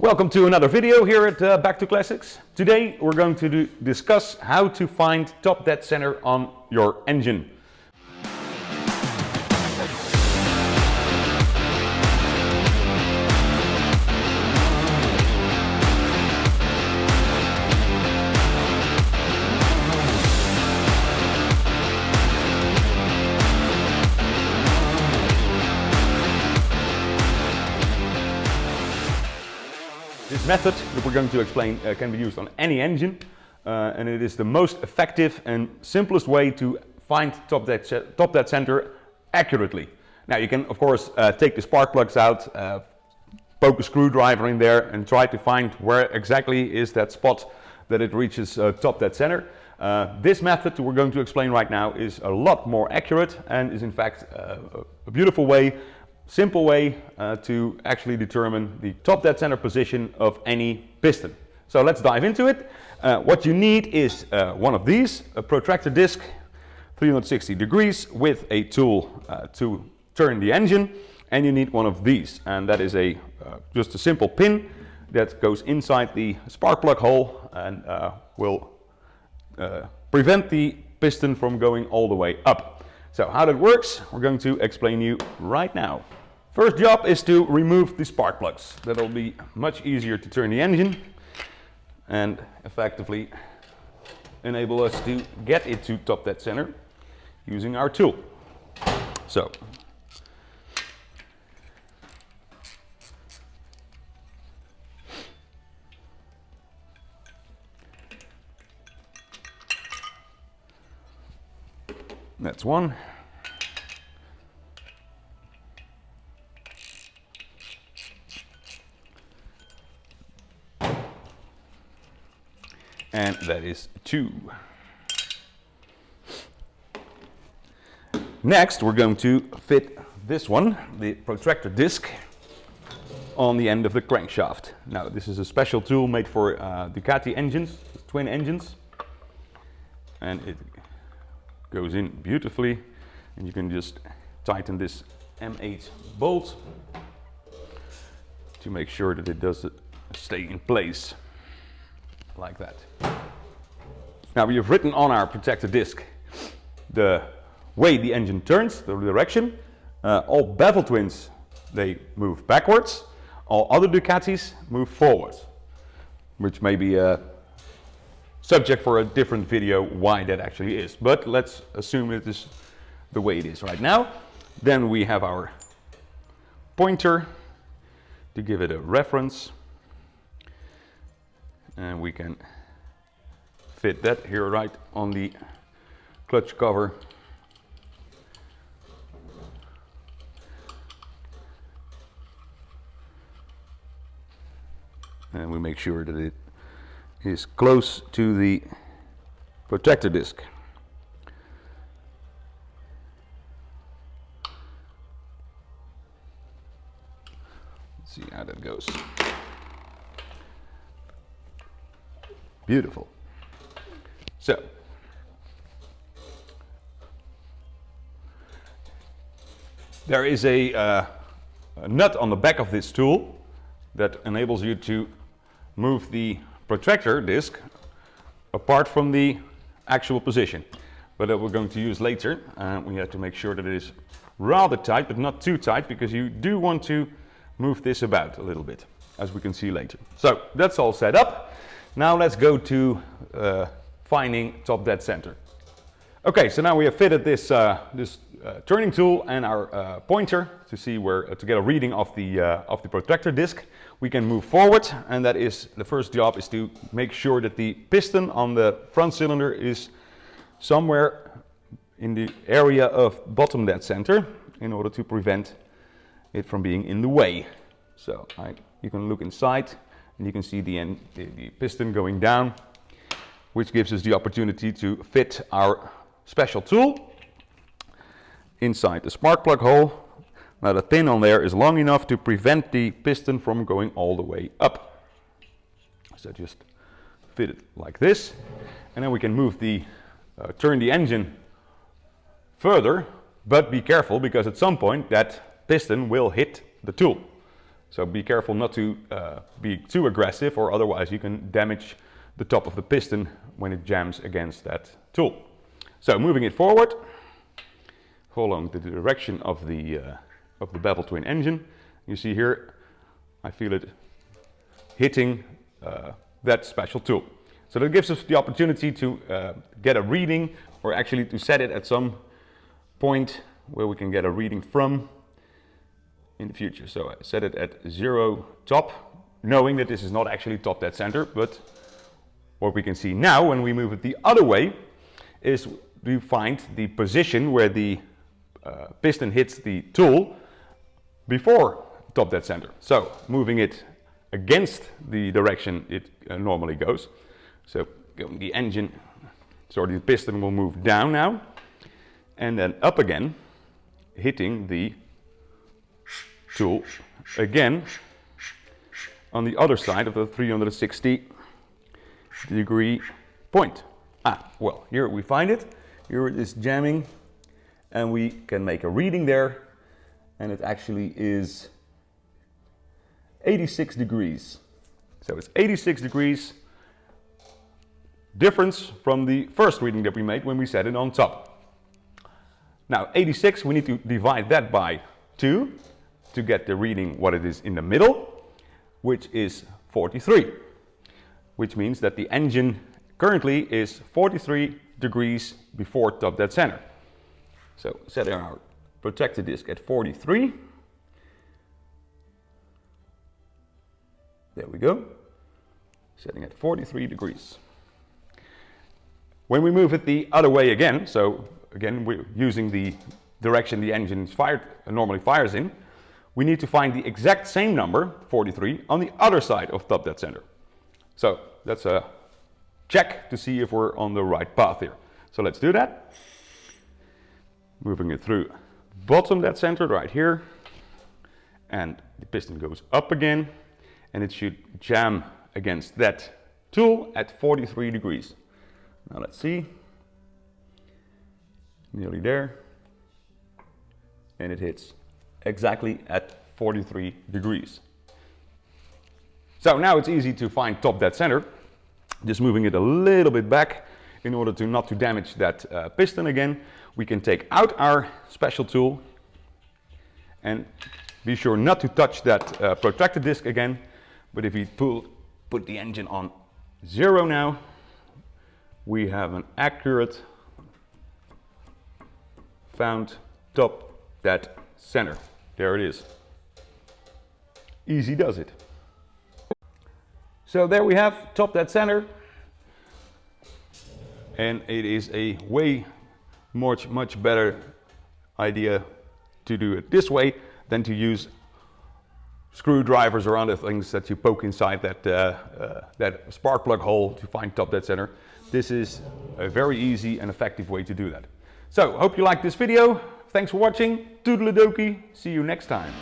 Welcome to another video here at Back to Classics. Today we're going to discuss how to find top dead center on your engine. This method that we're going to explain can be used on any engine and it is the most effective and simplest way to find top dead center accurately. Now you can of course take the spark plugs out, poke a screwdriver in there and try to find where exactly is that spot that it reaches top dead center. This method that we're going to explain right now is a lot more accurate and is in fact a beautiful way, simple way to actually determine the top dead center position of any piston. So let's dive into it. What you need is one of these, a protractor disc, 360 degrees with a tool to turn the engine, and you need one of these, and that is just a simple pin that goes inside the spark plug hole and will prevent the piston from going all the way up. So how that works, we're going to explain you right now. First job is to remove the spark plugs. That'll be much easier to turn the engine and effectively enable us to get it to top dead center using our tool. So that's one. And that is 2. Next we're going to fit this one, the protractor disc, on the end of the crankshaft. Now this is a special tool made for Ducati engines, twin engines, and it goes in beautifully, and you can just tighten this M8 bolt to make sure that it does stay in place like that. Now we have written on our protector disc the way the engine turns, the direction. All bevel twins, they move backwards. All other Ducatis move forwards, which may be a subject for a different video why that actually is, but let's assume it is the way it is right now. Then we have our pointer to give it a reference, and we can fit that here right on the clutch cover. And we make sure that it is close to the protector disc. Let's see how that goes. Beautiful. So there is a nut on the back of this tool that enables you to move the protractor disc apart from the actual position, but that we're going to use later. We have to make sure that it is rather tight, but not too tight, because you do want to move this about a little bit, as we can see later. So that's all set up. Now let's go to finding top dead center. Okay, so now we have fitted this turning tool and our pointer to see to get a reading of the protractor disc. We can move forward, and that is the first job, is to make sure that the piston on the front cylinder is somewhere in the area of bottom dead center in order to prevent it from being in the way. So you can look inside and you can see the piston going down, which gives us the opportunity to fit our special tool inside the spark plug hole. Now the pin on there is long enough to prevent the piston from going all the way up. So just fit it like this, and then we can move turn the engine further, but be careful, because at some point that piston will hit the tool. So be careful not to be too aggressive, or otherwise you can damage the top of the piston when it jams against that tool. So moving it forward, following the direction of the bevel twin engine. You see here, I feel it hitting that special tool. So that gives us the opportunity to get a reading, or actually to set it at some point where we can get a reading from in the future. So I set it at 0 top, knowing that this is not actually top dead center, but what we can see now when we move it the other way is we find the position where the piston hits the tool before top dead center. So moving it against the direction it normally goes. So the engine, sorry, the piston will move down now and then up again, hitting the tool again on the other side of the 360 degree point. Well, here we find it. Here it is jamming, and we can make a reading there, and it actually is 86 degrees. So it's 86 degrees difference from the first reading that we made when we set it on top. Now 86, we need to divide that by 2 to get the reading what it is in the middle, which is 43, which means that the engine currently is 43 degrees before top dead center. So setting our protector disc at 43. There we go. Setting at 43 degrees. When we move it the other way again, so again we're using the direction the engine is normally fires in, we need to find the exact same number, 43, on the other side of top dead center. So that's a check to see if we're on the right path here. So let's do that. Moving it through bottom dead center right here, and the piston goes up again, and it should jam against that tool at 43 degrees. Now let's see, nearly there, and it hits exactly at 43 degrees. So now it's easy to find top dead center, just moving it a little bit back in order to not to damage that piston again. We can take out our special tool and be sure not to touch that protractor disc again. But if we put the engine on 0 now, we have an accurate found top dead center. There it is. Easy does it. So there we have top dead center. And it is a way much better idea to do it this way than to use screwdrivers or other things that you poke inside that spark plug hole to find top dead center. This is a very easy and effective way to do that. So, hope you liked this video. Thanks for watching. Toodle-a-dokey. See you next time.